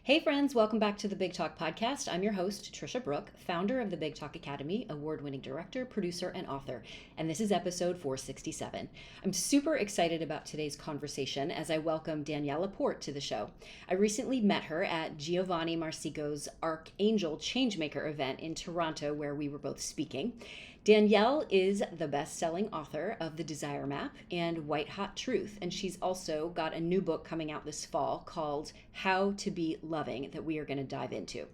Hey friends, welcome back to the Big Talk podcast. I'm your host, Tricia Brouk, founder of the Big Talk Academy, award-winning director, producer, and author. And this is episode 467. I'm super excited about today's conversation as I welcome Danielle LaPorte to the show. I recently met her at Giovanni Marsico's Archangel Changemaker event in Toronto, where we were both speaking. Danielle is the best-selling author of The Desire Map and White Hot Truth, and she's also got a new book coming out this fall called How to Be Loving that we are going to dive into.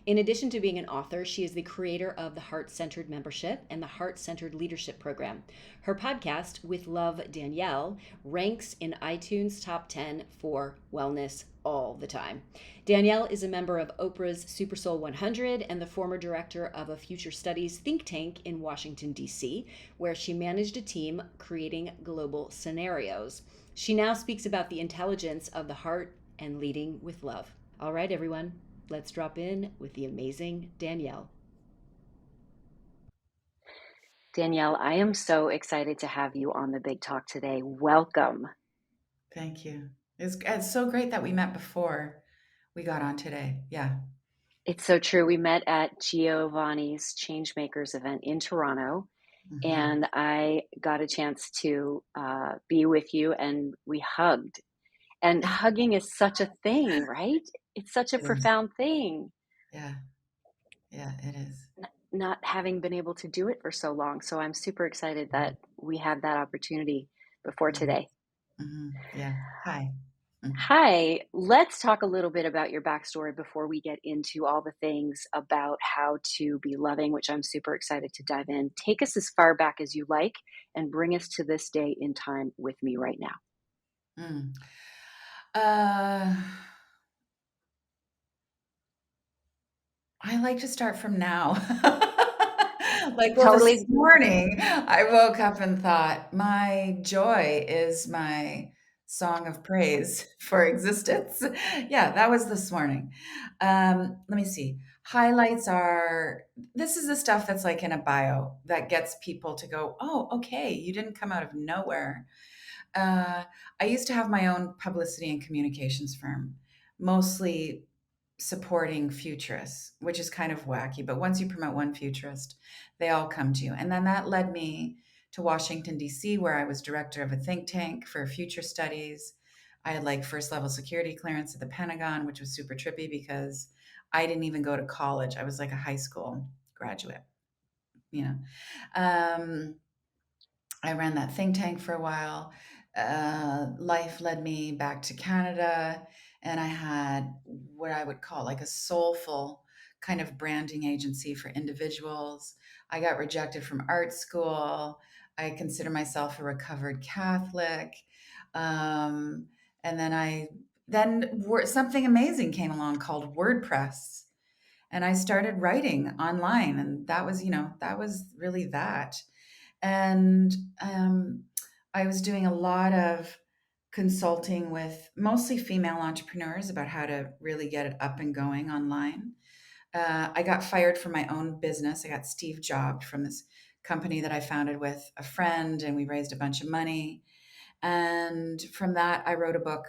In addition to being an author, she is the creator of the Heart-Centered Membership and the Heart-Centered Leadership Program. Her podcast, With Love Danielle, ranks in iTunes top 10 for wellness all the time. Danielle is a member of Oprah's SuperSoul 100 and the former director of a future studies think tank in Washington, D.C., where she managed a team creating global scenarios. She now speaks about the intelligence of the heart and leading with love. All right, everyone, let's drop in with the amazing Danielle. Danielle, I am so excited to have you on the Big Talk today. Welcome. Thank you. It's so great that we met before we got on today. Yeah. It's so true. We met at Giovanni's Changemakers event in Toronto, hmm and I got a chance to be with you, and we hugged. And hugging is such a thing, right? It's such a It is. profound thing, Yeah. Yeah, it is. not having been able to do it for so long. So I'm super excited that we had that opportunity before hmm today. Yeah. Hi. Mm. Hi, let's talk a little bit about your backstory before we get into all the things about how to be loving, which I'm super excited to dive in. Take us as far back as you like and bring us to this day in time with me right now. Mm. Uh, I like to start from now. This Totally. morning, I woke up and thought, my joy is my song of praise for existence. Yeah, that was this morning. Let me see. Highlights are this is the stuff that's like in a bio that gets people to go, oh, okay, you didn't come out of nowhere. Uh, I used to have my own publicity and communications firm, mostly supporting futurists, which is kind of wacky. But once you promote one futurist, they all come to you. And then that led me to Washington, D.C., where I was director of a think tank for future studies. I had like first level security clearance at the Pentagon, which was super trippy because I didn't even go to college. I was like a high school graduate, you know. Um, I ran that think tank for a while. Life led me back to Canada, and I had what I would call like a soulful kind of branding agency for individuals. I got rejected from art school. I consider myself a recovered Catholic. Um, and something amazing came along called WordPress. And I started writing online, and that was really that. And um, I was doing a lot of consulting with mostly female entrepreneurs about how to really get it up and going online. I got fired from my own business. I got Steve jobbed from this company that I founded with a friend, and we raised a bunch of money. And from that, I wrote a book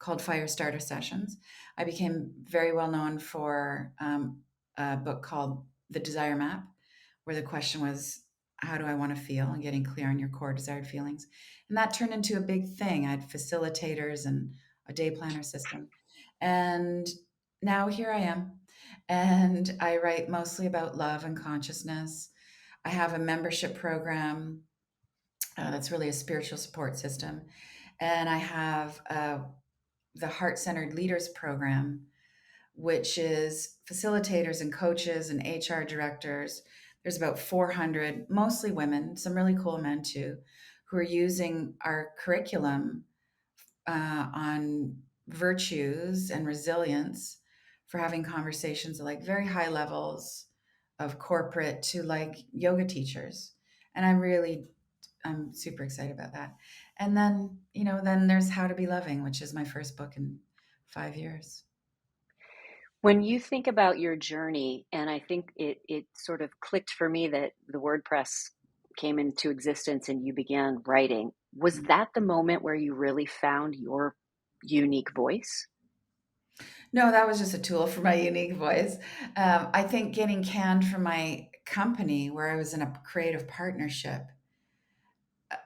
called Fire Starter Sessions. I became very well known for a book called The Desire Map, where the question was, how do I want to feel? And getting clear on your core desired feelings. And that turned into a big thing. I had facilitators and a day planner system. And now here I am. And I write mostly about love and consciousness. I have a membership program that's really a spiritual support system. And I have the Heart Centered Leaders Program, which is facilitators and coaches and HR directors. There's about 400, mostly women, some really cool men too, who are using our curriculum on virtues and resilience for having conversations at like very high levels of corporate to like yoga teachers. And I'm super excited about that. And then there's How to Be Loving, which is my first book in 5 years. When you think about your journey, and I think it sort of clicked for me that the WordPress came into existence and you began writing, was that the moment where you really found your unique voice? No, that was just a tool for my unique voice. I think getting canned from my company, where I was in a creative partnership,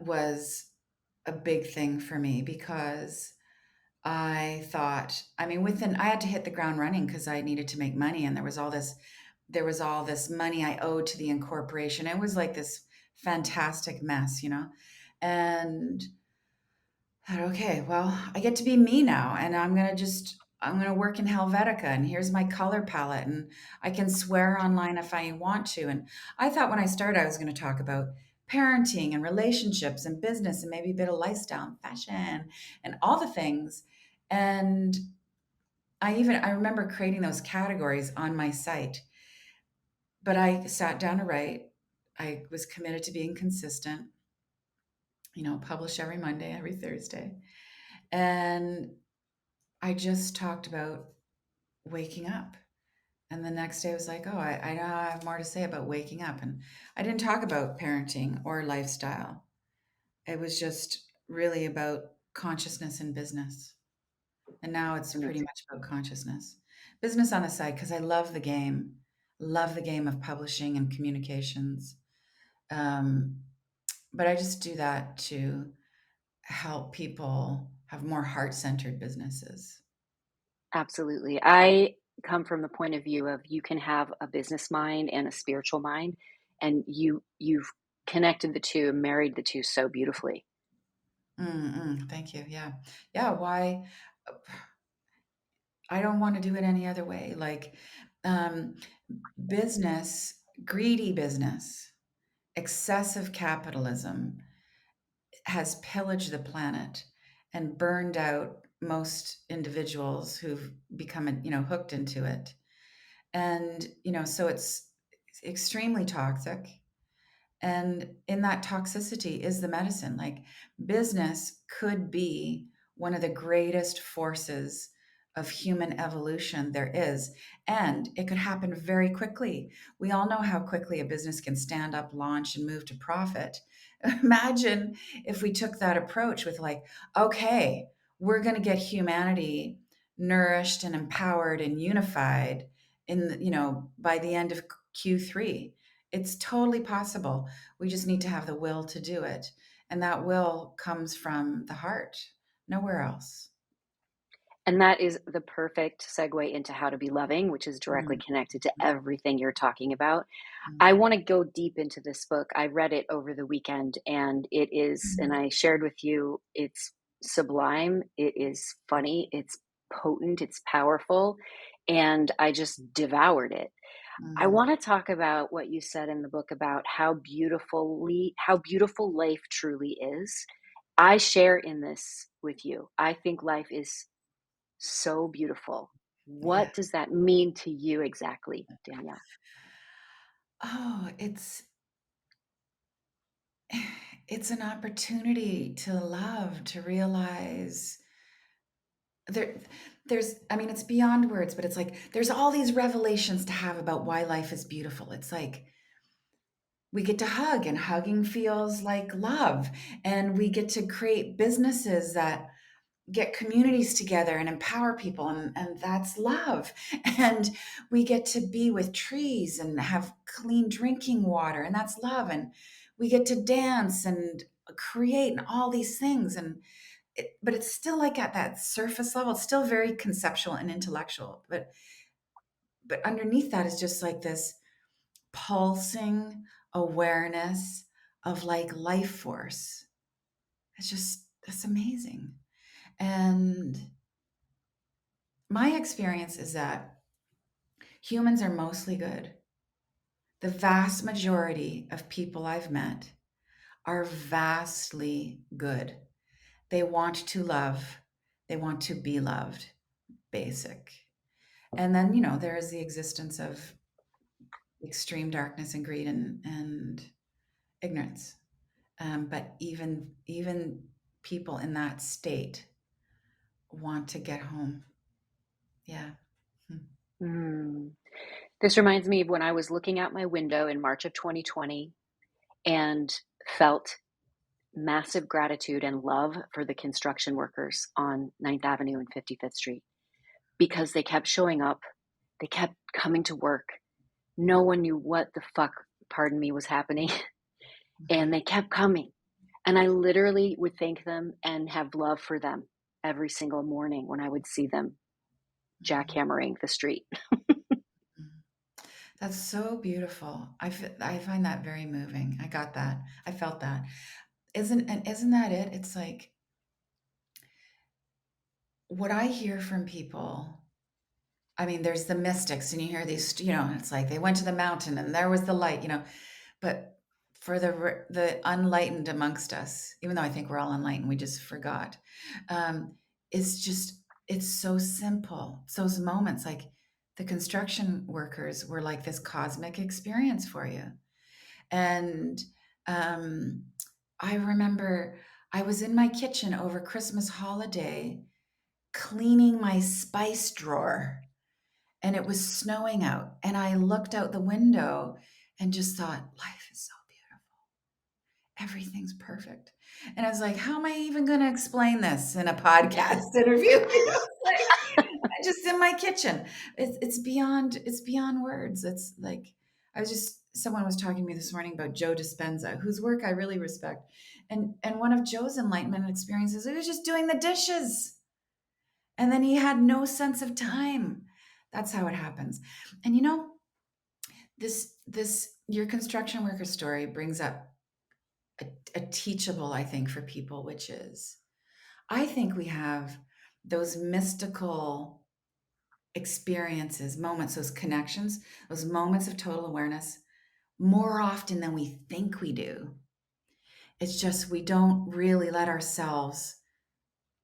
was a big thing for me because I thought, I mean, I had to hit the ground running because I needed to make money, and there was all this money I owed to the incorporation. It was like this fantastic mess, and I thought, okay, well, I get to be me now, and I'm gonna work in Helvetica, and here's my color palette, and I can swear online if I want to. And I thought when I started, I was going to talk about parenting and relationships and business and maybe a bit of lifestyle and fashion and all the things. And I remember creating those categories on my site, but I sat down to write. I was committed to being consistent, publish every Monday, every Thursday. And I just talked about waking up. And the next day I was like, oh, I know I have more to say about waking up. And I didn't talk about parenting or lifestyle. It was just really about consciousness and business. And now it's And pretty it's much about consciousness. Business on the side, because I love the game of publishing and communications. Um, but I just do that to help people have more heart centered businesses. absolutely. I come from the point of view of you can have a business mind and a spiritual mind, and you've connected the two and married the two so beautifully. Thank you. Yeah. Yeah. Why? I don't want to do it any other way. Like, um, business, greedy business, excessive capitalism has pillaged the planet and burned out most individuals who've become, hooked into it. And, so it's extremely toxic. And in that toxicity is the medicine. Like, business could be one of the greatest forces of human evolution there is. And it could happen very quickly. We all know how quickly a business can stand up, launch, and move to profit. Imagine if we took that approach with, like, okay, we're going to get humanity nourished and empowered and unified by the end of Q3. It's totally possible. We just need to have the will to do it. And that will comes from the heart, nowhere else. And that is the perfect segue into how to be loving, which is directly Mhm. connected to everything you're talking about. I Mhm. want to go deep into this book. I read it over the weekend, and and I shared with you, it's sublime, it is funny, it's potent, it's powerful, and I just devoured it. I Mhm. want to talk about what you said in the book about how beautiful life truly is. I share in this with you. I think life is so beautiful. Yeah. What does that mean to you exactly, Danielle? Oh, it's an opportunity to love, to realize there there's I mean, it's beyond words, but it's like there's all these revelations to have about why life is beautiful. It's like we get to hug, and hugging feels like love, and we get to create businesses that get communities together and empower people, and that's love. And we get to be with trees and have clean drinking water, and that's love. And we get to dance and create and all these things. But it's still like at that surface level. It's still very conceptual and intellectual, but underneath that is just like this pulsing awareness of like life force. That's amazing. And my experience is that humans are mostly good. The vast majority of people I've met are vastly good. They want to love, they want to be loved, basic. And then, there is the existence of extreme darkness and greed and ignorance. But even people in that state want to get home. Yeah. Hmm. Mm. This reminds me of when I was looking out my window in March of 2020 and felt massive gratitude and love for the construction workers on Ninth Avenue and 55th Street because they kept showing up. They kept coming to work. No one knew what the fuck, pardon me, was happening. And Mhm. they kept coming. And I literally would thank them and have love for them every single morning when I would see them Mhm. jackhammering the street. Mhm. That's so beautiful. I find that very moving. I got that. I felt that. Isn't that it? It's like what I hear from people. I mean, there's the mystics, and you hear these, it's like they went to the mountain and there was the light, but for the unlightened amongst us, even though I think we're all enlightened, we just forgot. Um, it's so simple. It's those moments, like the construction workers were like this cosmic experience for you. And um, I remember I was in my kitchen over Christmas holiday cleaning my spice drawer, and it was snowing out. And I looked out the window and just thought, life is so beautiful. Everything's perfect. And I was like, how am I even going to explain this in a podcast interview? Like I just in my kitchen. It's beyond words. It's like someone was talking to me this morning about Joe Dispenza, whose work I really respect. And one of Joe's enlightenment experiences, he was just doing the dishes. And then he had no sense of time. That's how it happens. And this your construction worker story brings up a teachable, I think, for people, which is I think we have those mystical experiences, moments, those connections, those moments of total awareness more often than we think we do. It's just we don't really let ourselves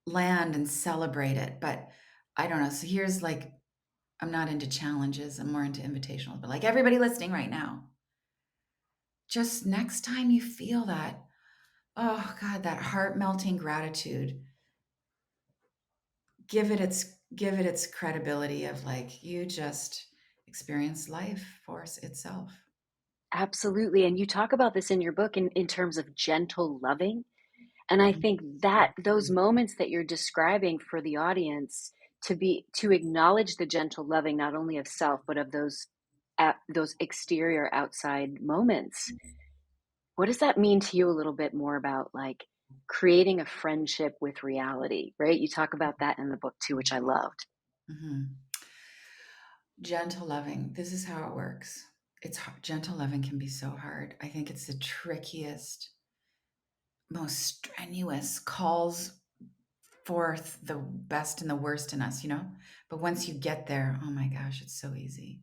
land and celebrate it. But I don't know. So here's like, I'm not into challenges, I'm more into invitational, but like everybody listening right now, just next time you feel that, oh God, that heart melting gratitude, give it its credibility of like you just experienced life force itself. Absolutely. And you talk about this in your book in terms of gentle loving. And I think that those moments that you're describing for the audience to acknowledge the gentle loving, not only of self, but of those exterior outside moments. What does that mean to you a little bit more about like creating a friendship with reality, right? You talk about that in the book too, which I loved. Mhm. Gentle loving, this is how it works. Gentle loving can be so hard. I think it's the trickiest, most strenuous, calls forth the best and the worst in us, but once you get there, oh my gosh, it's so easy.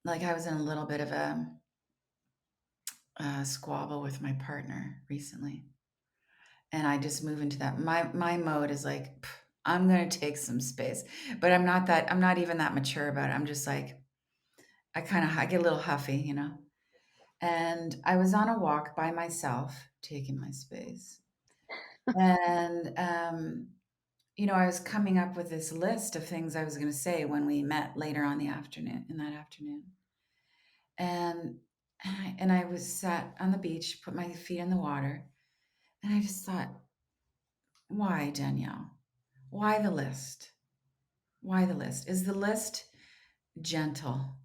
Like I was in a little bit of a squabble with my partner recently, and I just move into that. My mode is like, I'm gonna take some space, but I'm not even that mature about it. I'm just like, I get a little huffy, And I was on a walk by myself, taking my space. And I was coming up with this list of things I was going to say when we met later on the afternoon, in that afternoon. And and I was sat on the beach, put my feet in the water, and I just thought, why, Danielle? Why the list? Why the list? Is the list gentle?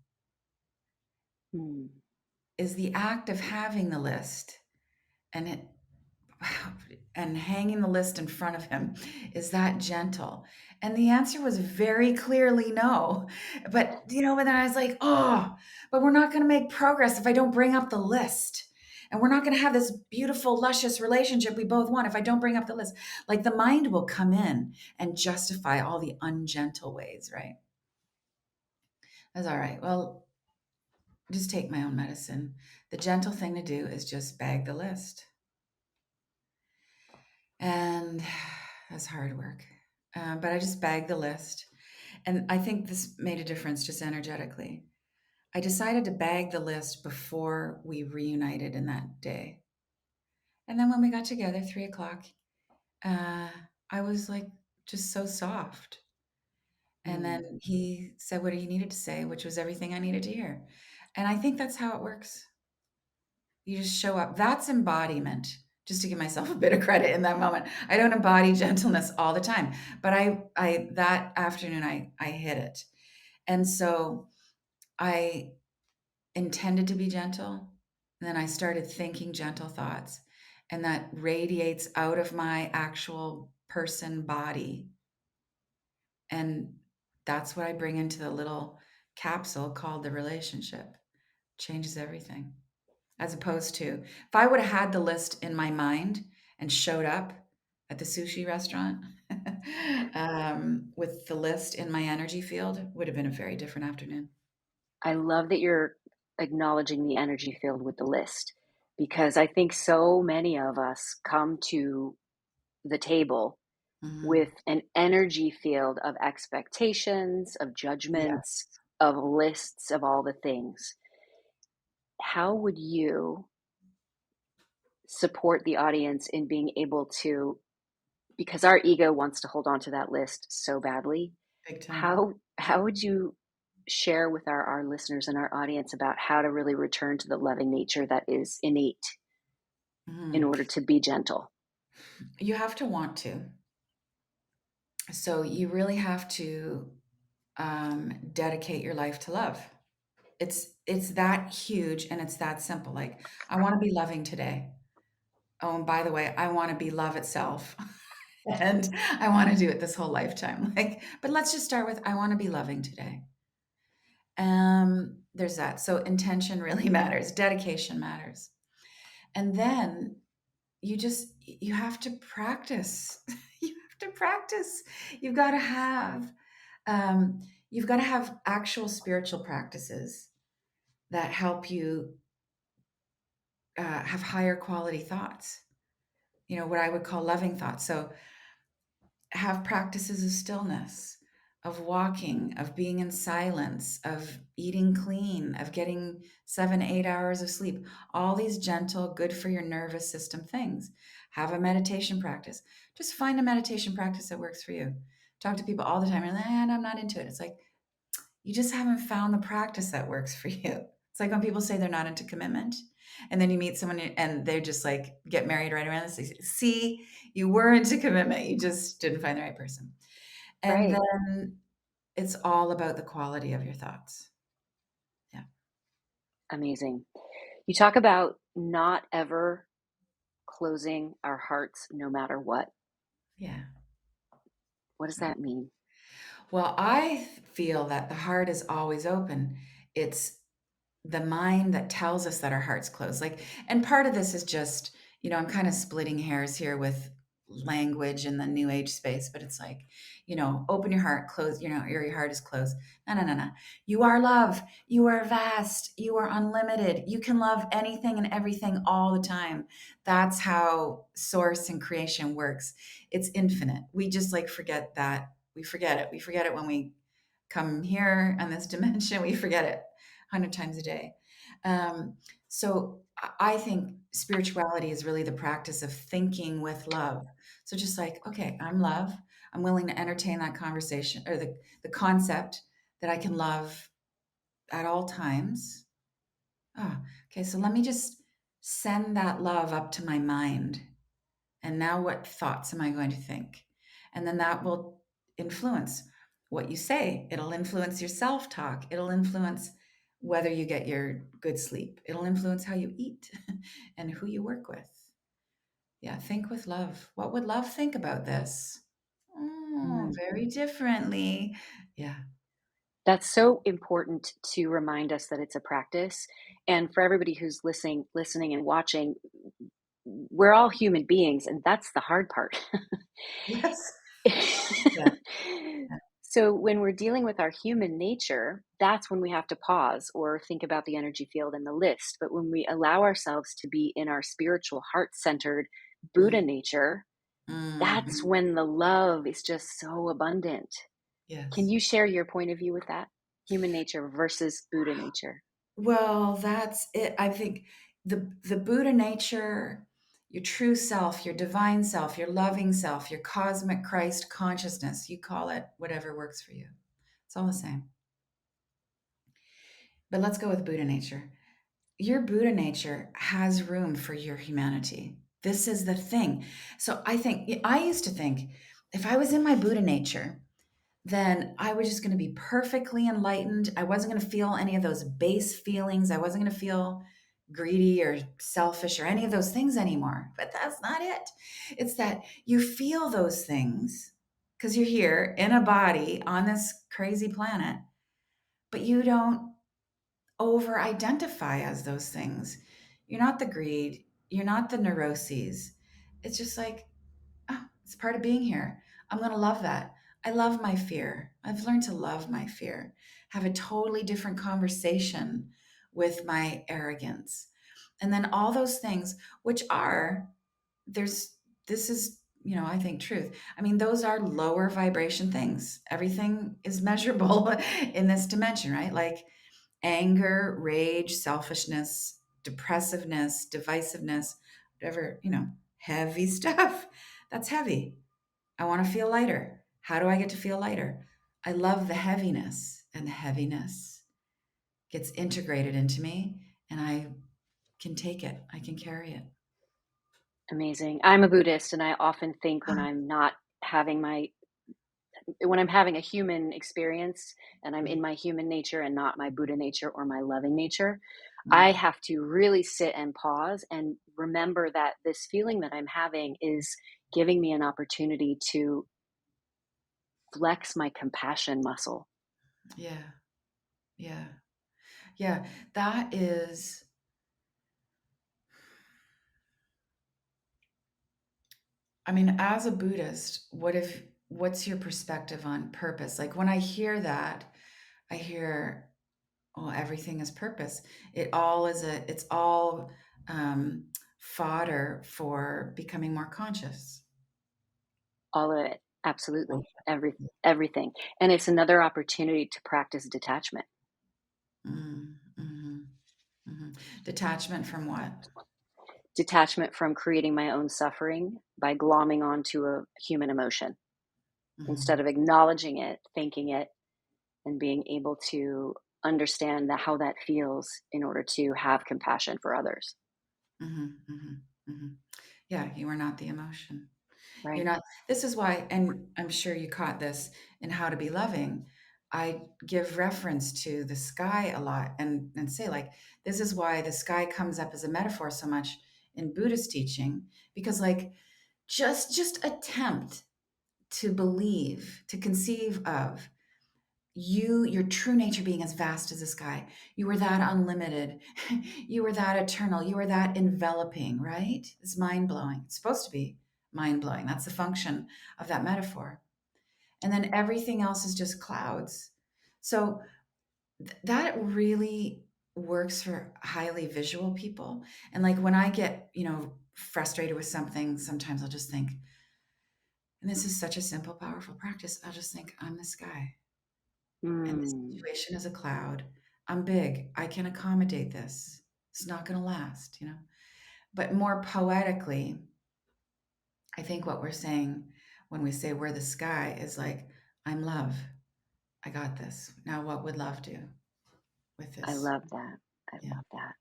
Hmm. Is the act of having the list and it and hanging the list in front of him, is that gentle? And the answer was very clearly no. But then I was like, oh, but we're not going to make progress if I don't bring up the list. And we're not going to have this beautiful, luscious relationship we both want if I don't bring up the list. Like the mind will come in and justify all the ungentle ways, right? That's all right. Well, just take my own medicine. The gentle thing to do is just bag the list. And that's hard work. But I just bagged the list. And I think this made a difference just energetically. I decided to bag the list before we reunited in that day. And then when we got together, 3 o'clock, uh, I was like just so soft. And Hmm. then he said what he needed to say, which was everything I needed to hear. And I think that's how it works. You just show up. That's embodiment, just to give myself a bit of credit in that moment. I don't embody gentleness all the time, but I that afternoon I hit it. And so I intended to be gentle. And then I started thinking gentle thoughts, and that radiates out of my actual person body. And that's what I bring into the little capsule called the relationship. Changes everything. As opposed to if I would have had the list in my mind and showed up at the sushi restaurant with the list in my energy field, it would have been a very different afternoon. I love that you're acknowledging the energy field with the list, because I think so many of us come to the table Hmm. with an energy field of expectations, of Yes. judgments, of lists of all the things. How would you support the audience in being able to, because our ego wants to hold on to that list so badly, Big time. how would you share with our listeners and our audience about how to really return to the loving nature that is innate in Mhm. order to be gentle? You have to want to. So you really have to dedicate your life to love. It's that huge and it's that simple. Like I want to be loving today. Oh, and by the way, I want to be love itself. And I want to do it this whole lifetime. Like, but let's just start with I want to be loving today. There's that. So intention really matters. Dedication matters. And then you have to practice. You have to practice. You've got to have um, you've got to have actual spiritual practices that help you have higher quality thoughts. What I would call loving thoughts. So have practices of stillness, of walking, of being in silence, of eating clean, of getting 7, 8 hours of sleep. All these gentle, good for your nervous system things. Have a meditation practice. Just find a meditation practice that works for you. Talk to people all the time. You're like, I'm not into it. It's like, you just haven't found the practice that works for you. It's like when people say they're not into commitment, and then you meet someone and they're just like get married right around this. See, you were into commitment, you just didn't find the right person. And Right. then it's all about the quality of your thoughts. Yeah, Amazing. You talk about not ever closing our hearts no matter what. yeah, What does yeah. that mean? Well, I feel that the heart is always open. It's the mind that tells us that our heart's closed. Like, and part of this is just, I'm kind of splitting hairs here with language in the new age space, but it's like, open your heart, close, your heart is closed. No, no, no, no. You are love. You are vast. You are unlimited. You can love anything and everything all the time. That's how source and creation works. It's infinite. We just like forget that. We forget it. We forget it when we come here on this dimension. We forget it 100 times a day. So I think spirituality is really the practice of thinking with love. So just like, okay, I'm love. I'm willing to entertain that conversation or the concept that I can love at all times. Oh, okay, so let me just send that love up to my mind. And now what thoughts am I going to think? And then that will influence what you say. It'll influence your self talk. It'll influence whether you get your good sleep. It'll influence how you eat and who you work with. Yeah, think with love. What would love think about this? Oh, Mm. very differently. Yeah. That's so important to remind us that it's a practice. And for everybody who's listening and watching, we're all human beings, and that's the hard part. Yes. Yeah. So when we're dealing with our human nature, that's when we have to pause or think about the energy field and the list. But when we allow ourselves to be in our spiritual, heart-centered Buddha nature, that's Mm-hmm. when the love is just so abundant. Can Yes. you share your point of view with that? Human nature versus Buddha nature. Well, that's it. I think the Buddha nature, your true self, your divine self, your loving self, your cosmic Christ consciousness, you call it whatever works for you. It's all the same. But let's go with Buddha nature. Your Buddha nature has room for your humanity. This is the thing. So I used to think if I was in my Buddha nature, then I was just going to be perfectly enlightened. I wasn't going to feel any of those base feelings. I wasn't going to feel greedy or selfish or any of those things anymore. But that's not it. It's that you feel those things because you're here in a body on this crazy planet, but you don't over identify as those things. You're not the greed, you're not the neuroses. It's just like, oh, it's part of being here. I'm going to love that. I love my fear. I've learned to love my fear, have a totally different conversation with my arrogance. And then all those things, which are, there's, this is, I think truth. I mean, those are lower vibration things. Everything is measurable in this dimension, right? Like anger, rage, selfishness, depressiveness, divisiveness, whatever, heavy stuff. That's heavy. I want to feel lighter. How do I get to feel lighter? I love the heaviness, and the heaviness gets integrated into me, and I can take it. I can carry it. Amazing. I'm a Buddhist, and I often think when I'm having a human experience and I'm in my human nature and not my Buddha nature or my loving nature, I Mm. have to really sit and pause and remember that this feeling that I'm having is giving me an opportunity to flex my compassion muscle. Yeah. Yeah. Yeah. That is, I mean, as a Buddhist, what's your perspective on purpose? Like when I hear that, I hear, oh, everything is purpose. It's all um, fodder for becoming more conscious. All of it. Absolutely. Everything. And it's another opportunity to practice detachment. Mm, mhm, mhm. Detachment from what? Detachment from creating my own suffering by glomming onto a human emotion instead Mhm, of acknowledging it, thinking it, and being able to understand how that feels in order to have compassion for others. mhm, mhm, mhm. Yeah, you are not the emotion. You're Right. not. This is why, and I'm sure you caught this in How to Be Loving. I give reference to the sky a lot and say, like, this is why the sky comes up as a metaphor so much in Buddhist teaching, because, like, just attempt to believe, to conceive of your true nature being as vast as the sky. You were that unlimited. You were that eternal. You were that enveloping, right? It's mind blowing. It's supposed to be mind blowing. That's the function of that metaphor. And then everything else is just clouds. So that really works for highly visual people. And like when I get, frustrated with something, sometimes I'll just think, and this is such a simple, powerful practice. I'll just think, I'm the sky. And this Mm. situation is a cloud. I'm big. I can accommodate this. It's not going to last. But more poetically, I think what we're saying when we say we're the sky is like, I'm love. I got this. Now, what would love do with I this? love that. I Yeah. love that.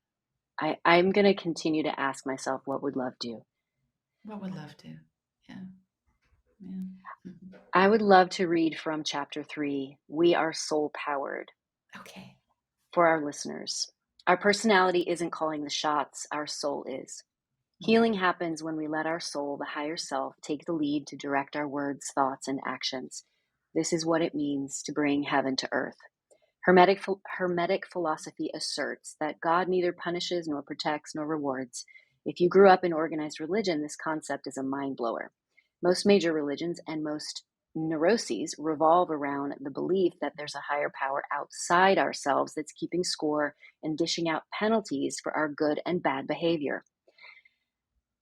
I'm going to continue to ask myself, what would love do? What would love do? Yeah. Yeah. Mhm. I would love to read from chapter 3, We Are Soul Powered, Okay. for our listeners. Our personality isn't calling the shots, our soul is. Mm. Healing happens when we let our soul, the higher self, take the lead to direct our words, thoughts, and actions. This is what it means to bring heaven to earth. Hermetic philosophy asserts that God neither punishes nor protects nor rewards. If you grew up in organized religion, this concept is a mind blower. Most major religions and most neuroses revolve around the belief that there's a higher power outside ourselves that's keeping score and dishing out penalties for our good and bad behavior.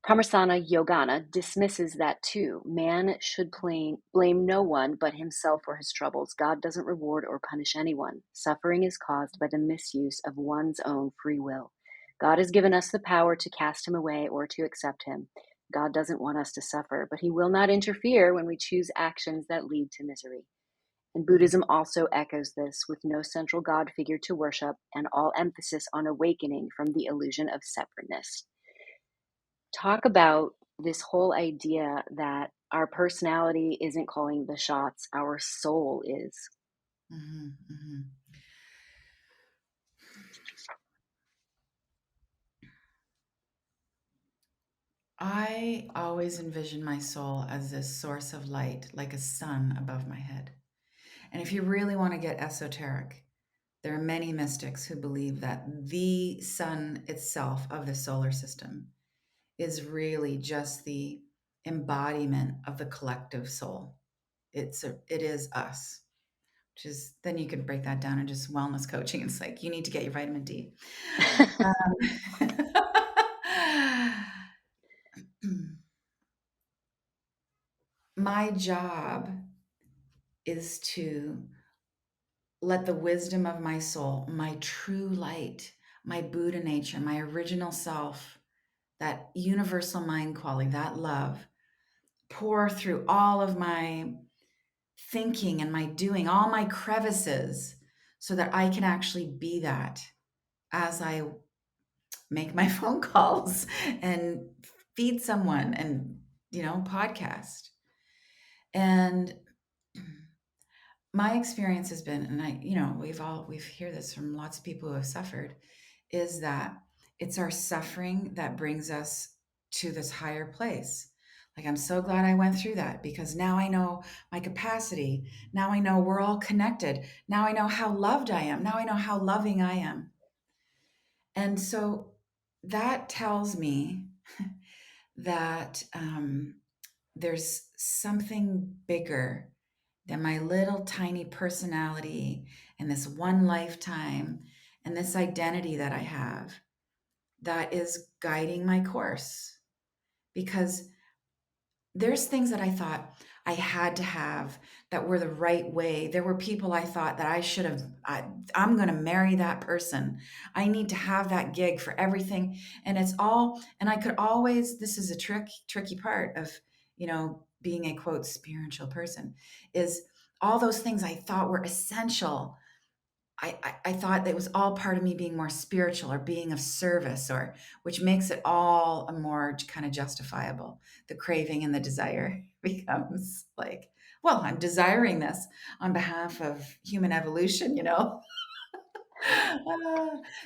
Parmasana Yogana dismisses that too. Man should blame no one but himself for his troubles. God doesn't reward or punish anyone. Suffering is caused by the misuse of one's own free will. God has given us the power to cast him away or to accept him. God doesn't want us to suffer, but he will not interfere when we choose actions that lead to misery. And Mhm. Buddhism also echoes this, with no central God figure to worship and all emphasis on awakening from the illusion of separateness. Talk about this whole idea that our personality isn't calling the shots, our soul is. Hmm. Hmm. I always envision my soul as this source of light, like a sun above my head. And if you really want to get esoteric, there are many mystics who believe that the sun itself of the solar system is really just the embodiment of the collective soul. It is us, which is then you could break that down in just wellness coaching. It's like you need to get your vitamin D. Um, my job is to let the wisdom of my soul, my true light, my Buddha nature, my original self, that universal mind quality, that love, pour through all of my thinking and my doing, all my crevices, so that I can actually be that as I make my phone calls and feed someone and, podcast. And my experience has been, and we've heard this from lots of people who have suffered, is that it's our suffering that brings us to this higher place. Like, I'm so glad I went through that, because now I know my capacity. Now I know we're all connected. Now I know how loved I am. Now I know how loving I am. And so that tells me that there's something bigger than my little tiny personality and this one lifetime and this identity that I have that is guiding my course. Because there's things that I thought I had to have that were the right way. There were people I thought that I should have, I'm going to marry that person. I need to have that gig for everything. And it's all, and I could always, this is a tricky part of, being a quote spiritual person, is all those things I thought were essential. I thought that it was all part of me being more spiritual or being of service, or which makes it all a more kind of justifiable. The craving and the desire becomes like, well, I'm desiring this on behalf of human evolution.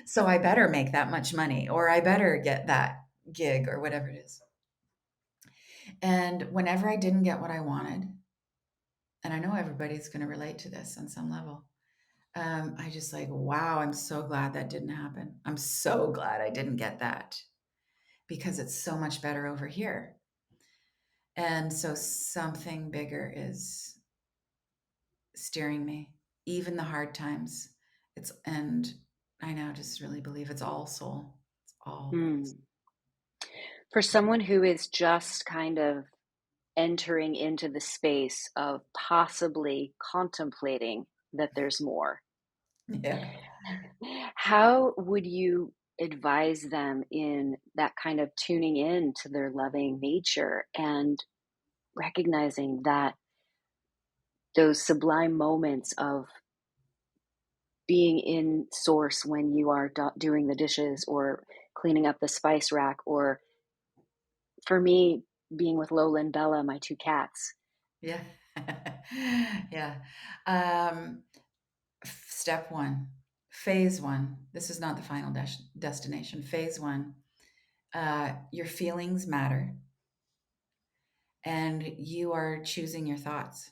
So I better make that much money, or I better get that gig, or whatever it is. And whenever I didn't get what I wanted, and I know everybody's going to relate to this on some level, I just like, wow, I'm so glad that didn't happen. I'm so glad I didn't get that, because it's so much better over here. And so something bigger is steering me, even the hard times. And I now just really believe it's all soul. It's all. Mm. For someone who is just kind of entering into the space of possibly contemplating that there's more, Yeah. how would you advise them in that kind of tuning in to their loving nature and recognizing that those sublime moments of being in source when you are doing the dishes or cleaning up the spice rack, or for me, being with Lola and Bella, my two cats. Yeah. Yeah. Um, Step one, phase one. This is not the final destination. Phase one, your feelings matter, and you are choosing your thoughts.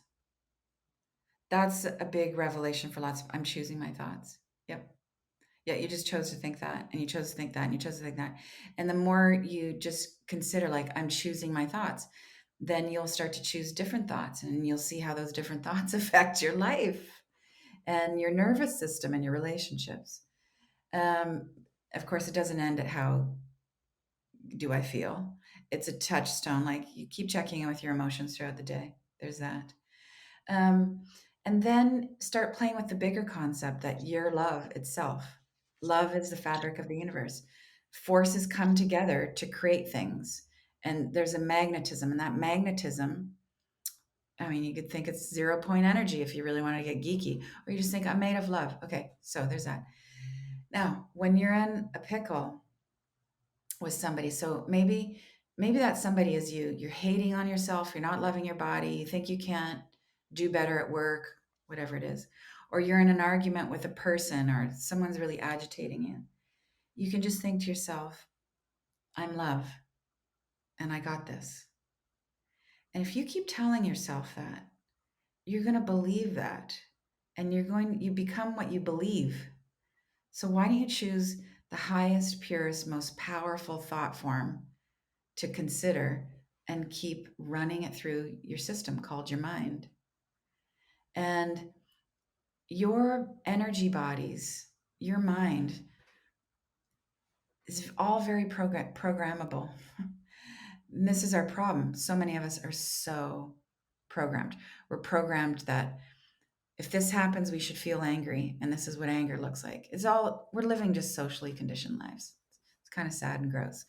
That's a big revelation for lots of, I'm choosing my thoughts. Yep. Yeah, you just chose to think that, and you chose to think that, and you chose to think that. And the more you just consider, like, I'm choosing my thoughts, then you'll start to choose different thoughts, and you'll see how those different thoughts affect your life and your nervous system and your relationships. Um, of course, it doesn't end at how do I feel. It's a touchstone. Like, you keep checking in with your emotions throughout the day. There's that. Um, and then start playing with the bigger concept that you're love itself. Love is the fabric of the universe. Forces come together to create things. And there's a magnetism, and that magnetism, I mean, you could think it's 0 point energy if you really want to get geeky, or you just think I'm made of love. Okay, so there's that. Now, when you're in a pickle with somebody, so maybe maybe that somebody is you. You're hating on yourself. You're not loving your body. You think you can't do better at work, whatever it is. Or you're in an argument with a person or someone's really agitating you. You can just think to yourself, I'm love and I got this. And if you keep telling yourself that, you're going to believe that and you become what you believe. So why don't you choose the highest, purest, most powerful thought form to consider and keep running it through your system called your mind? And your energy bodies, your mind is all very programmable. And this is our problem. So many of us are so programmed. We're programmed that if this happens, we should feel angry. And this is what anger looks like. We're living just socially conditioned lives. It's kind of sad and gross.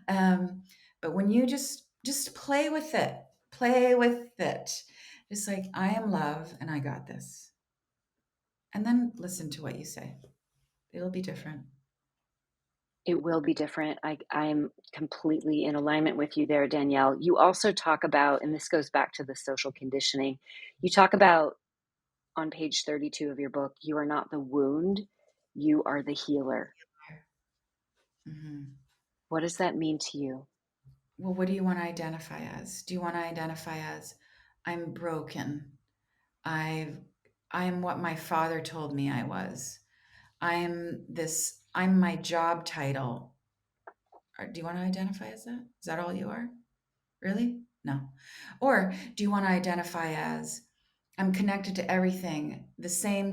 But when you just play with it, just like, I am love and I got this. And then listen to what you say. It'll be different. It will be different. I'm completely in alignment with you there, Danielle. You also talk about, and this goes back to the social conditioning, you talk about on page 32 of your book, you are not the wound, you are the healer. Mm-hmm. What does that mean to you? Well, what do you want to identify as? Do you want to identify as, I'm broken? I'm what my father told me I was. I'm my job title. Or do you want to identify as that? Is that all you are? Really? No. Or do you want to identify as, I'm connected to everything, the same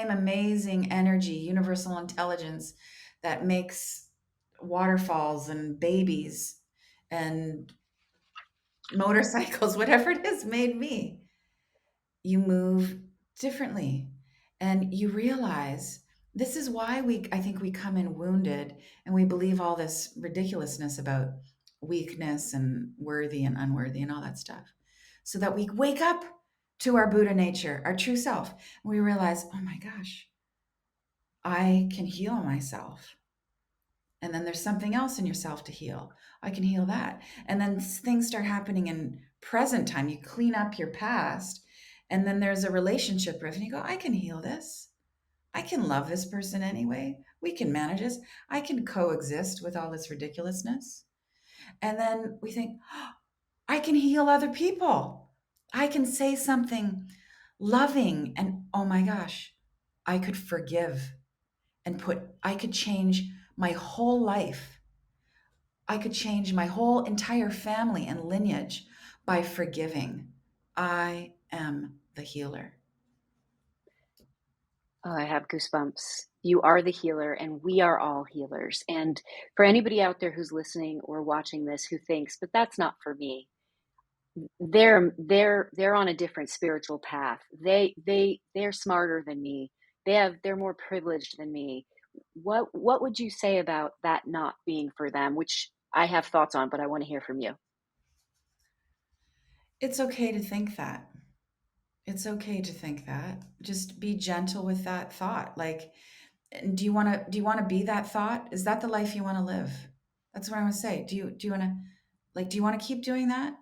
amazing energy, universal intelligence that makes waterfalls and babies and motorcycles, whatever it is, made me. You move differently and you realize this is why I think we come in wounded and we believe all this ridiculousness about weakness and worthy and unworthy and all that stuff, so that we wake up to our Buddha nature, our true self, and we realize, oh my gosh, I can heal myself. And then there's something else in yourself to heal. I can heal that. And then things start happening in present time. You clean up your past, and then there's a relationship rift, and you go, I can heal this. I can love this person anyway. We can manage this. I can coexist with all this ridiculousness. And then we think, oh, I can heal other people. I can say something loving, and oh my gosh, I could forgive I could change my whole life. I could change my whole entire family and lineage by forgiving. I am the healer. Oh, I have goosebumps. You are the healer, and we are all healers. And for anybody out there who's listening or watching this who thinks, but that's not for me, they're on a different spiritual path. They're smarter than me. They're more privileged than me. What would you say about that not being for them? Which I have thoughts on, but I want to hear from you. It's okay to think that. It's okay to think that. Just be gentle with that thought. Like, do you want to be that thought? Is that the life you want to live? That's what I want to say. Do you want to, like, do you want to keep doing that?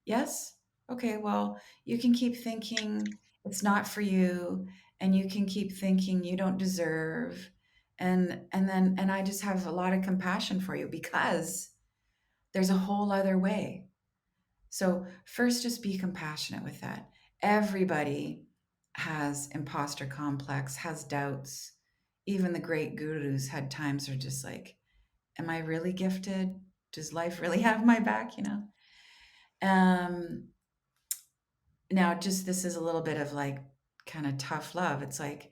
Yes? Okay, well, you can keep thinking it's not for you, and you can keep thinking you don't deserve. And I just have a lot of compassion for you because there's a whole other way. So first, just be compassionate with that. Everybody has imposter complex, has doubts. Even the great gurus had times where just like, am I really gifted? Does life really have my back? Um, Now, just this is a little bit of like kind of tough love. It's like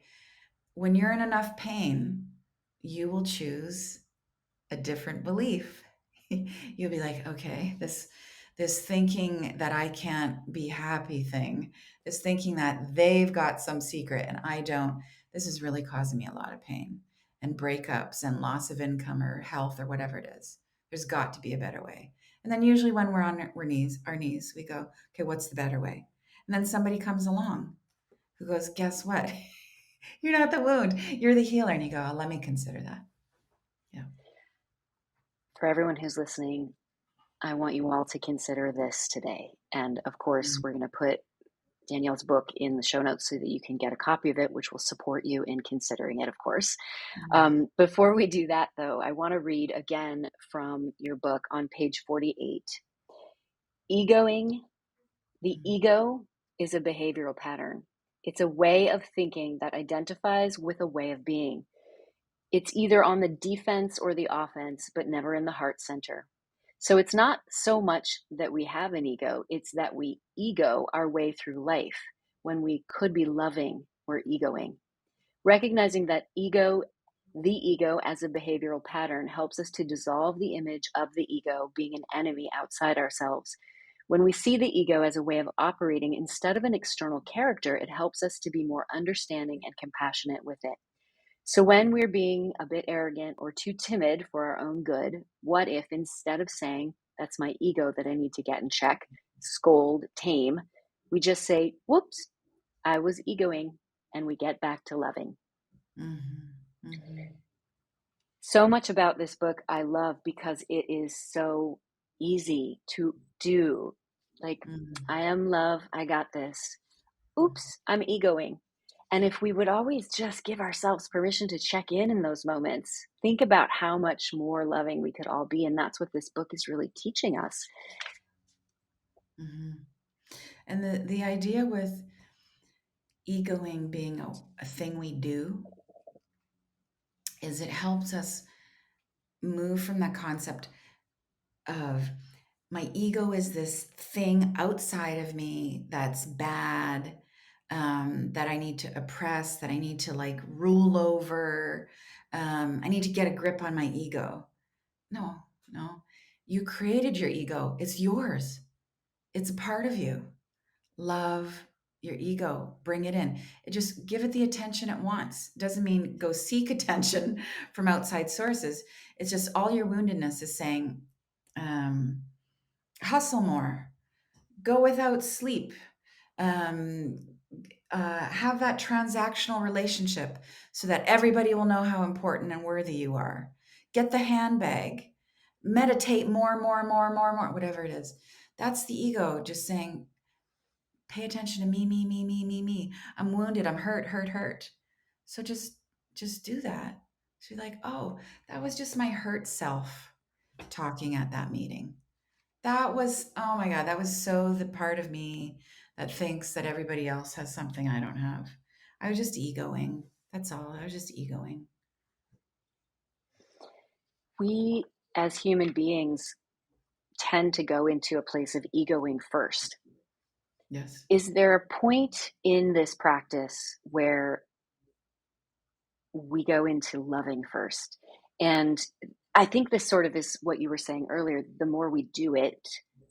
when you're in enough pain, you will choose a different belief. You'll be like, okay, this thinking that I can't be happy thing, this thinking that they've got some secret and I don't, this is really causing me a lot of pain and breakups and loss of income or health or whatever it is. There's got to be a better way. And then usually when we're on our knees, we go, okay, what's the better way? And then somebody comes along who goes, guess what? You're not the wound, you're the healer. And you go, oh, let me consider that. Yeah. for everyone who's listening, I want you all to consider this today. And of course, Mm, we're going to put Danielle's book in the show notes so that you can get a copy of it, which will support you in considering it, of course. mm, Before we do that, though, I want to read again from your book on page 48. Egoing, the mm, ego is a behavioral pattern. It's a way of thinking that identifies with a way of being. It's either on the defense or the offense, but never in the heart center. So it's not so much that we have an ego, it's that we ego our way through life when we could be loving or egoing. Recognizing that the ego as a behavioral pattern helps us to dissolve the image of the ego being an enemy outside ourselves. When we see the ego as a way of operating instead of an external character, it helps us to be more understanding and compassionate with it. So when we're being a bit arrogant or too timid for our own good, what if instead of saying, that's my ego that I need to get in check, scold, tame, we just say, whoops, I was egoing, and we get back to loving. mhm, mhm, So much about this book I love because it is so easy to do. Like, mhm, I am love, I got this. Oops, I'm egoing. And if we would always just give ourselves permission to check in those moments, think about how much more loving we could all be. And that's what this book is really teaching us. mhm. And the idea with egoing being a thing we do is it helps us move from that concept of my ego is this thing outside of me that's bad, that I need to oppress, that I need to like rule over. I need to get a grip on my ego. No, no. You created your ego. It's yours. It's a part of you. Love your ego. Bring it in. It just give it the attention it wants. Doesn't mean go seek attention from outside sources. It's just all your woundedness is saying, um, hustle more, go without sleep, um, have that transactional relationship so that everybody will know how important and worthy you are. Get the handbag, meditate more, more, more, more, more, whatever it is. That's the ego just saying, pay attention to me, me, me, me, me, me. I'm wounded. I'm hurt, hurt, hurt. So just do that. So you're like, oh, that was just my hurt self talking at that meeting. That was, oh my God, that was so the part of me that thinks that everybody else has something I don't have. I was just egoing. That's all. I was just egoing. We, as human beings, tend to go into a place of egoing first. Yes. Is there a point in this practice where we go into loving first? And I think this sort of is what you were saying earlier. The more we do it,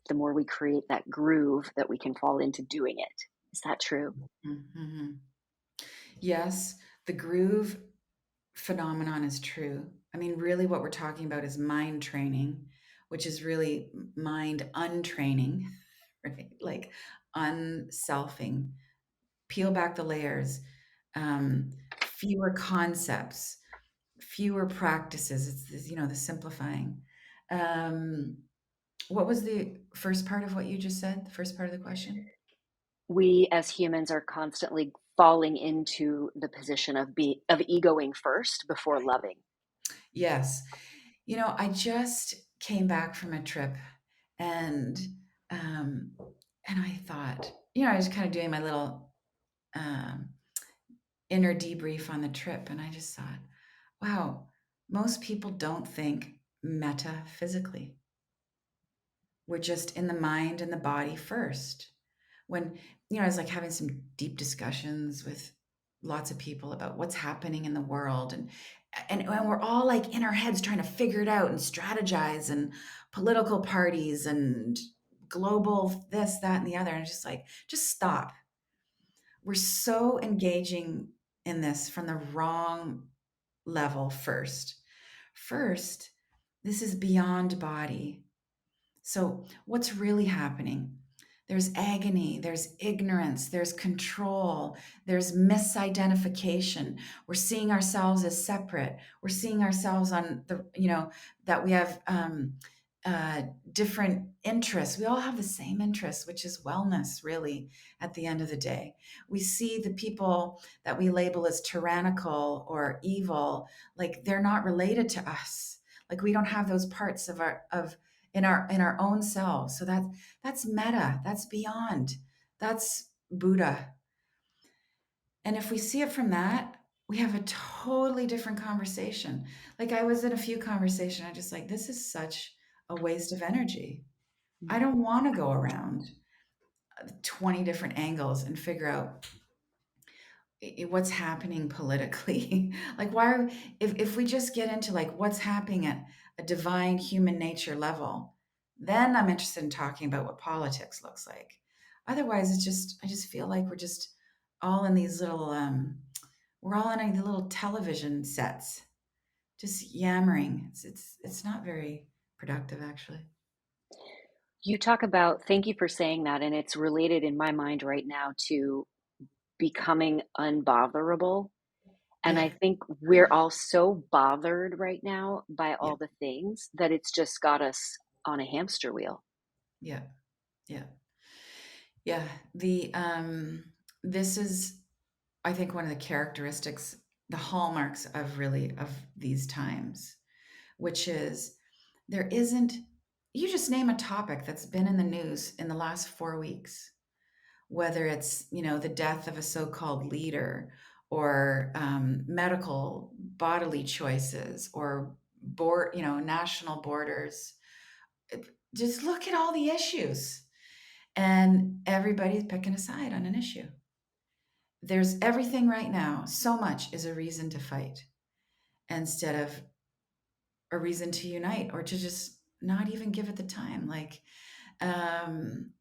the more we create that groove that we can fall into doing it. Is that true? Mm-hmm. Yes, the groove phenomenon is true. I mean, really, what we're talking about is mind training, which is really mind untraining, right? Like unselfing, peel back the layers, fewer concepts, fewer practices. It's this, the simplifying. Um, what was the first part of what you just said? The first part of the question? We as humans are constantly falling into the position of egoing first before loving. Yes. I just came back from a trip and um and I thought, I was kind of doing my little um inner debrief on the trip and I just thought, wow, most people don't think metaphysically. We're just in the mind and the body first. When, I was like having some deep discussions with lots of people about what's happening in the world and we're all like in our heads trying to figure it out and strategize and political parties and global this, that, and the other. And it's just like, just stop. We're so engaging in this from the wrong level first. First, this is beyond body. So, what's really happening? There's agony, there's ignorance, there's control, there's misidentification. We're seeing ourselves as separate. We're seeing ourselves on the, that we have uh, different interests. We all have the same interests, which is wellness, really, at the end of the day. We see the people that we label as tyrannical or evil, like they're not related to us. Like we don't have those parts of in our own selves. So that's meta, that's beyond, that's Buddha. And if we see it from that, we have a totally different conversation. Like I was in a few conversations, I just like, this is such a waste of energy. I don't want to go around 20 different angles and figure out what's happening politically. Like why are, if we just get into like what's happening at a divine human nature level, then I'm interested in talking about what politics looks like. Otherwise it's just, I just feel like we're just all in these little we're all in these little television sets just yammering. It's not very productive actually. You talk about, thank you for saying that, and it's related in my mind right now to becoming unbotherable. And Yeah. I think we're all so bothered right now by Yeah. all the things that it's just got us on a hamster wheel. Yeah. Yeah. Yeah. The this is, I think, one of the characteristics, the hallmarks of really of these times, which is there isn't, you just name a topic that's been in the news in the last 4 weeks, whether it's, the death of a so-called leader or medical bodily choices or national borders. Just look at all the issues and everybody's picking a side on an issue. There's everything right now. So much is a reason to fight instead of a reason to unite or to just not even give it the time. Um,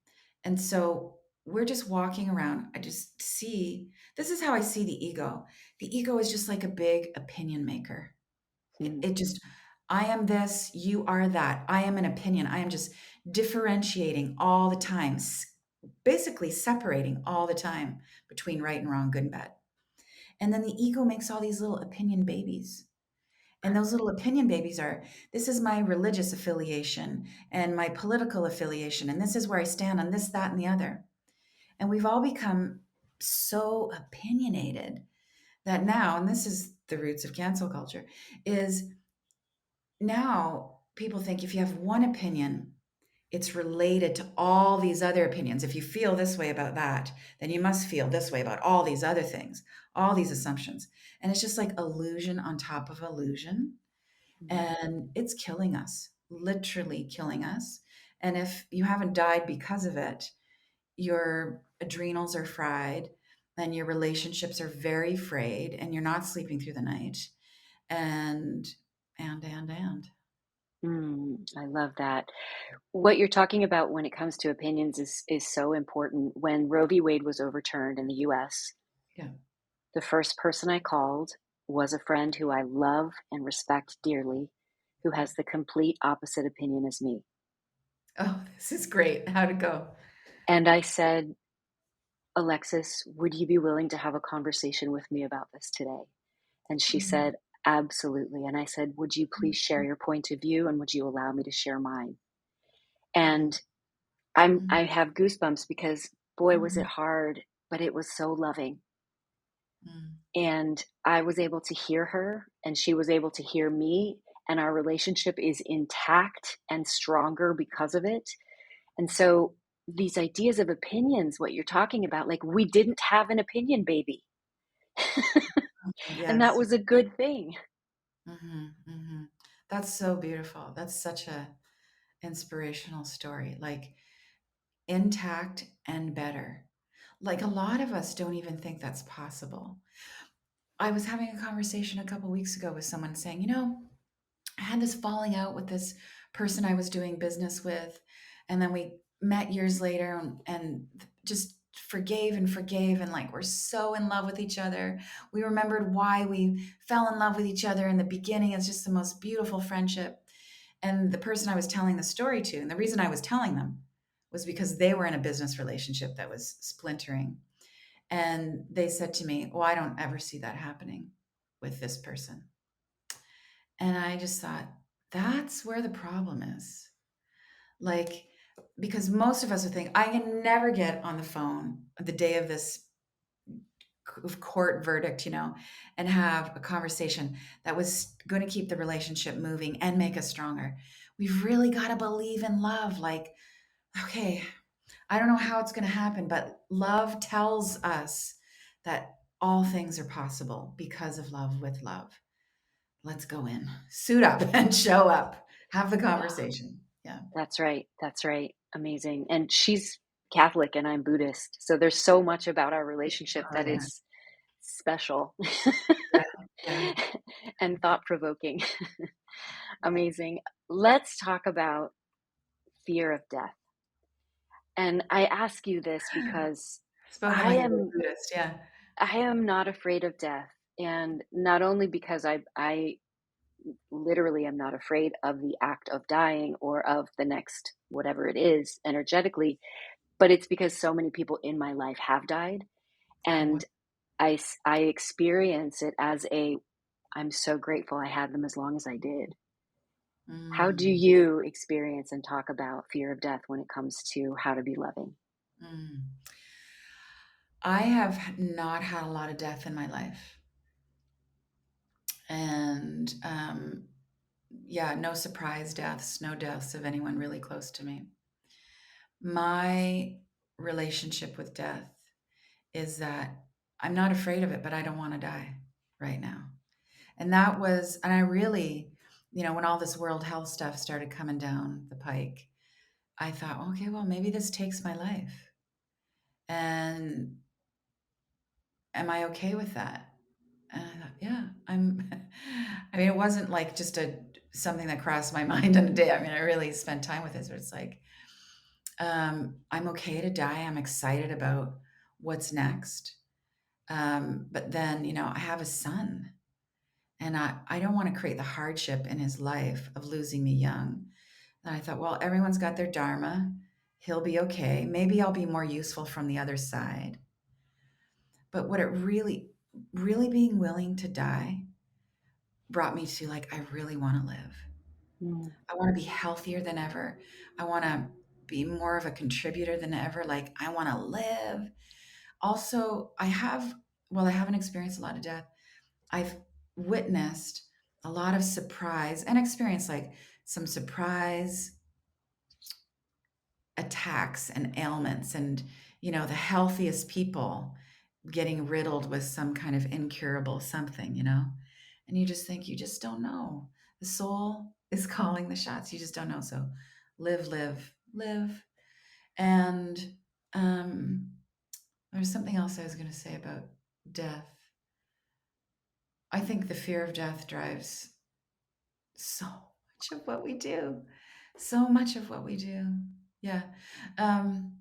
and so we're just walking around. I just see, this is how I see the ego. The ego is just like a big opinion maker. Hmm. It just, I am this, you are that. I am an opinion. I am just differentiating all the time, basically separating all the time between right and wrong, good and bad. And then the ego makes all these little opinion babies. And those little opinion babies are, this is my religious affiliation and my political affiliation. And this is where I stand on this, that, and the other. And we've all become so opinionated that now, and this is the roots of cancel culture, is now people think if you have one opinion, it's related to all these other opinions. If you feel this way about that, then you must feel this way about all these other things, all these assumptions. And it's just like illusion on top of illusion. And it's killing us, literally killing us. And if you haven't died because of it, your adrenals are fried and your relationships are very frayed and you're not sleeping through the night. And, and. I love that. What you're talking about when it comes to opinions is so important. When Roe v. Wade was overturned in the US, Yeah. the first person I called was a friend who I love and respect dearly, who has the complete opposite opinion as me. Oh, this is great. How'd it go? And I said, Alexis, would you be willing to have a conversation with me about this today? And she Mm, said, absolutely. And I said, would you please share your point of view and would you allow me to share mine? mm, And I mm, have goosebumps because boy, was it mm, hard, but it was so loving. mm, And I was able to hear her and she was able to hear me, and our relationship is intact and stronger because of it. And so these ideas of opinions, what you're talking about, like we didn't have an opinion baby. And that yes. was a good thing. Hmm. Hmm. That's so beautiful. That's such a inspirational story. Like intact and better. Like a lot of us don't even think that's possible. I was having a conversation a couple weeks ago with someone saying, I had this falling out with this person I was doing business with. And then we met years later and just forgave and forgave. And like, we're so in love with each other. We remembered why we fell in love with each other in the beginning. It's just the most beautiful friendship. And the person I was telling the story to, and the reason I was telling them was because they were in a business relationship that was splintering. And they said to me, "Oh, I don't ever see that happening with this person." And I just thought, that's where the problem is. Like, because most of us would think, I can never get on the phone the day of this court verdict, and have a conversation that was going to keep the relationship moving and make us stronger. We've really got to believe in love. Like, okay, I don't know how it's going to happen, but love tells us that all things are possible because of love with love. Let's go in, suit up and show up, have the conversation. Yeah. That's right. That's right. Amazing. And she's Catholic and I'm Buddhist. So there's so much about our relationship Oh, that yeah. is special Yeah. Yeah. and thought provoking. Amazing. Let's talk about fear of death. And I ask you this because Spoken I like a good am Buddhist. Yeah. I am not afraid of death. And not only because I literally am not afraid of the act of dying or of the next whatever it is energetically, but it's because so many people in my life have died. Oh, wow. And I experience it as I'm so grateful I had them as long as I did. How do Mm, you experience and talk about fear of death when it comes to how to be loving? mm. I have not had a lot of death in my life. And yeah, no surprise deaths, no deaths of anyone really close to me. My relationship with death is that I'm not afraid of it, but I don't want to die right now. And I really, when all this world health stuff started coming down the pike, I thought, okay, well, maybe this takes my life. And am I okay with that? And I thought, yeah, I mean, it wasn't like just something that crossed my mind on a day. I mean, I really spent time with it. So it's like, I'm okay to die. I'm excited about what's next. But then, I have a son, and I don't want to create the hardship in his life of losing me young. And I thought, well, everyone's got their dharma. He'll be okay. Maybe I'll be more useful from the other side. But what it really, really being willing to die brought me to, like, I really want to live. Mm, I want to be healthier than ever. I want to be more of a contributor than ever. Like, I want to live. Also, I haven't experienced a lot of death. I've witnessed a lot of surprise and experienced like some surprise attacks and ailments, and the healthiest people getting riddled with some kind of incurable something, and you just think, you just don't know. The soul is calling the shots. You just don't know. So live, live, live. And um there's something else I was going to say about death. I think the fear of death drives so much of what we do. So much of what we do. Yeah. Um,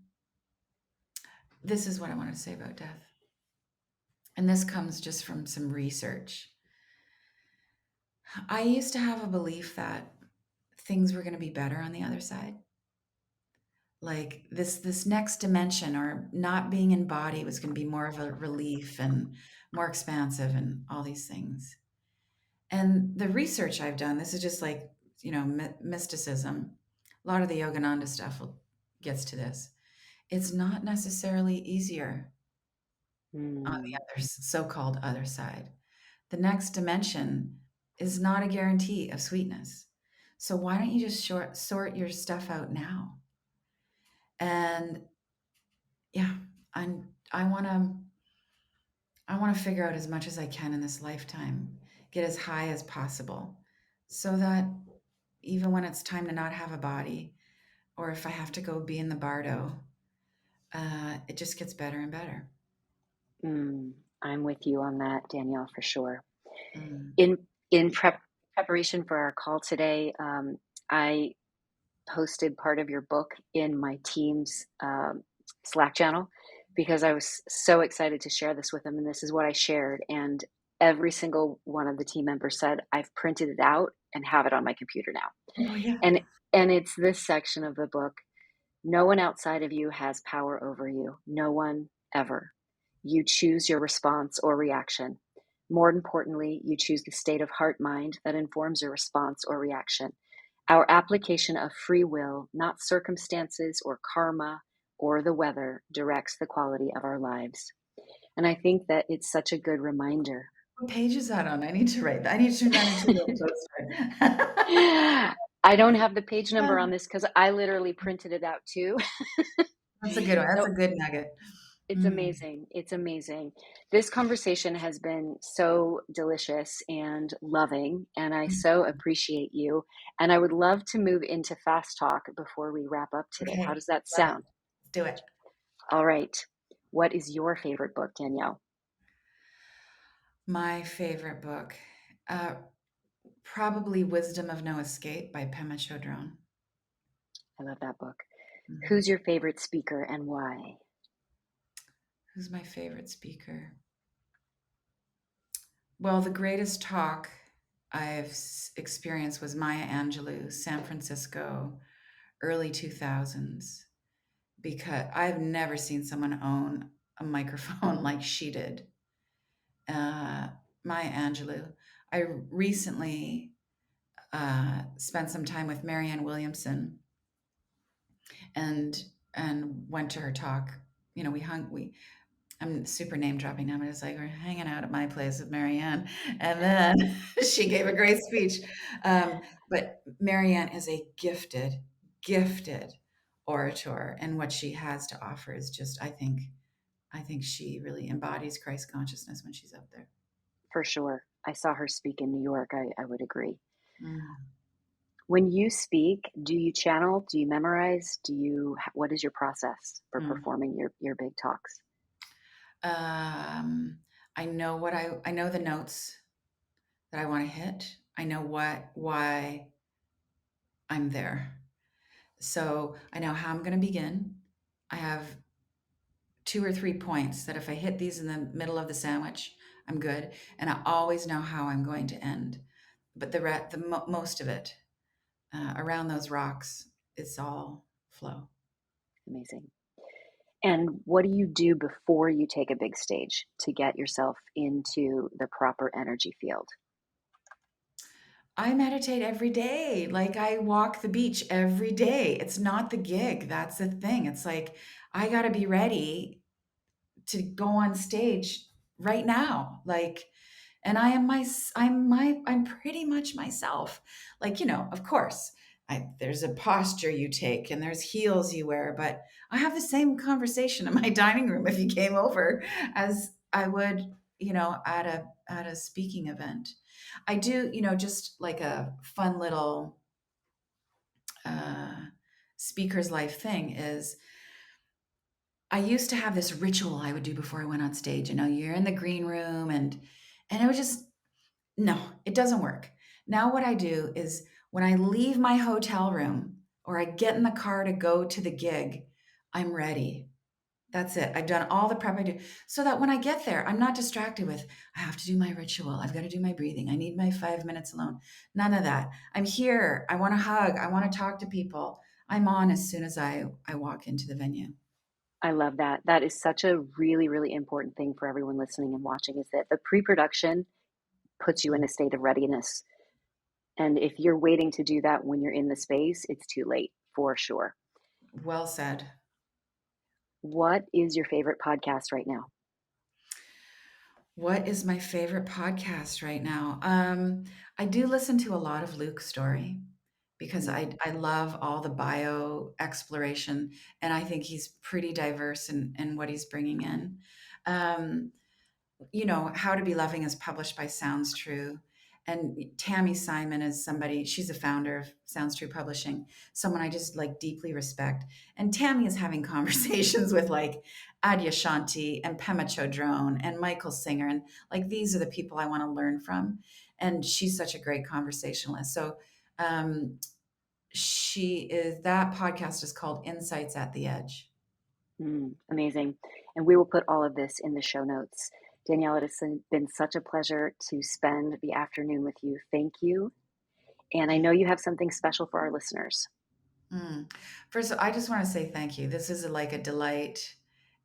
this is what I wanted to say about death. And this comes just from some research. I used to have a belief that things were going to be better on the other side. Like this next dimension, or not being in body, was going to be more of a relief and more expansive and all these things. And the research I've done, this is just like, mysticism. A lot of the Yogananda stuff gets to this. It's not necessarily easier on the mm, other so-called other side. The next dimension is not a guarantee of sweetness. So why don't you just sort your stuff out now? And yeah, I'm I want to figure out as much as I can in this lifetime, get as high as possible, so that even when it's time to not have a body, or if I have to go be in the bardo, it just gets better and better. mm. I'm with you on that, Danielle, for sure. Mm. In preparation for our call today, I posted part of your book in my team's Slack channel because I was so excited to share this with them. And this is what I shared. And every single one of the team members said, I've printed it out and have it on my computer now. Oh yeah. And and it's this section of the book. No one outside of you has power over you. No one ever. You choose your response or reaction. More importantly, you choose the state of heart mind that informs your response or reaction. Our application of free will, not circumstances or karma or the weather, directs the quality of our lives. And I think that it's such a good reminder. What page is that on? I need to write that. I need to turn that into a poster. I don't have the page number on this because I literally printed it out too. That's a good one. That's So a good nugget. it's Mm, amazing. It's amazing. This conversation has been so delicious and loving, and I mm. so appreciate you. And I would love to move into fast talk before we wrap up today. How Okay, does that love it. sound? Let's do it. All right. What is your favorite book, Danielle? My favorite book, uh, probably Wisdom of No Escape by Pema Chodron. I love that book. Mhm. Who's your favorite speaker and why? Who's my favorite speaker? Well, the greatest talk I've experienced was Maya Angelou, San Francisco, early 2000s, because I've never seen someone own a microphone like she did. Uh, Maya Angelou. I recently spent some time with Marianne Williamson and went to her talk. You know, we I'm super name dropping now, but it's like we're hanging out at my place with Marianne, and then she gave a great speech. But Marianne is a gifted orator, and what she has to offer is just, I think she really embodies Christ consciousness when she's up there. For sure. I saw her speak in New York. I would agree. Mm, When you speak, do you channel? Do you memorize? What is your process for mm. performing your big talks? Um, I know the notes that I want to hit. I know why I'm there. So I know how I'm going to begin. I have two or three points that if I hit these in the middle of the sandwich, I'm good. And I always know how I'm going to end. But most of it around those rocks, it's all flow. Amazing. And what do you do before you take a big stage to get yourself into the proper energy field? I meditate every day. Like I walk the beach every day. It's not the gig. That's the thing. It's like I got to be ready to go on stage right now. Like, and I'm pretty much myself. Like, you know, of course, there's a posture you take and there's heels you wear, but I have the same conversation in my dining room if you came over as I would, you know, at a speaking event. I do, you know, just like a fun little uh, speaker's life thing is I used to have this ritual I would do before I went on stage. You know, you're in the green room and it was just no, it doesn't work. Now what I do is when I leave my hotel room or I get in the car to go to the gig, I'm ready. That's it. I've done all the prep I do so that when I get there, I'm not distracted with, I have to do my ritual. I've got to do my breathing. I need my 5 minutes alone. None of that. I'm here. I want to hug. I want to talk to people. I'm on as soon as I walk into the venue. I love that. That is such a really, really important thing for everyone listening and watching is that the pre-production puts you in a state of readiness. And if you're waiting to do that when you're in the space, it's too late for sure. Well said. What is your favorite podcast right now? What is my favorite podcast right now? I do listen to a lot of Luke's story because Mm, I love all the bio exploration, and I think he's pretty diverse in what he's bringing in. Um, you know, How to Be Loving is published by Sounds True. And Tammy Simon is somebody, she's a founder of Sounds True Publishing, someone I just like deeply respect. And Tammy is having conversations with like Adyashanti and Pema Chodron and Michael Singer. And like, these are the people I want to learn from. And she's such a great conversationalist. So um, that podcast is called Insights at the Edge. amazing. And we will put all of this in the show notes. Danielle, it has been such a pleasure to spend the afternoon with you. Thank you. And I know you have something special for our listeners. First, I just want to say thank you. This is like a delight.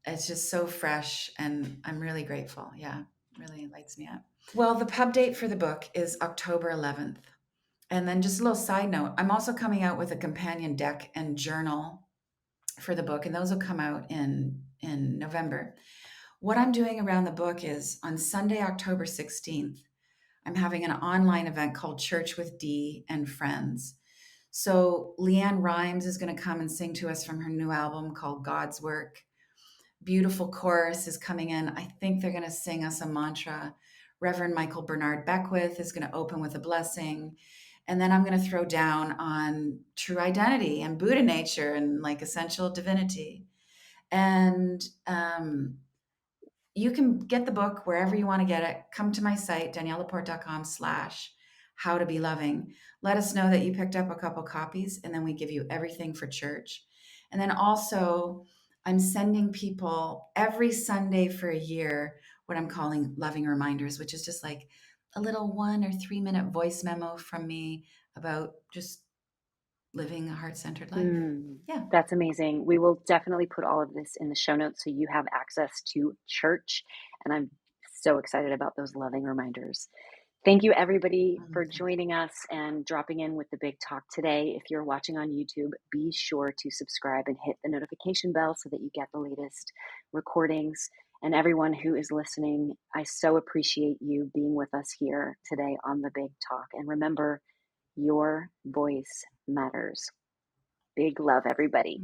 It's just so fresh, and I'm really grateful. Yeah, really lights me up. Well, the pub date for the book is October 11th. And then just a little side note, I'm also coming out with a companion deck and journal for the book, and those will come out in November. What I'm doing around the book is on Sunday, October 16th, I'm having an online event called Church with Dee and Friends. So Leanne Rhymes is going to come and sing to us from her new album called God's Work. Beautiful chorus is coming in. I think they're going to sing us a mantra. Reverend Michael Bernard Beckwith is going to open with a blessing. And then I'm going to throw down on true identity and Buddha nature and like essential divinity. And you can get the book wherever you want to get it. Come to my site, daniellelaporte.com/how to be loving. Let us know that you picked up a couple copies, and then we give you everything for church. And then also, I'm sending people every Sunday for a year what I'm calling loving reminders, which is just like a little 1 or 3 minute voice memo from me about just living a heart-centered life. Yeah. That's amazing. We will definitely put all of this in the show notes so you have access to church. And I'm so excited about those loving reminders. Thank you, everybody, for joining us and dropping in with the Big Talk today. If you're watching on YouTube, be sure to subscribe and hit the notification bell so that you get the latest recordings. And everyone who is listening, I so appreciate you being with us here today on the Big Talk. And remember, your voice matters. Big love, everybody.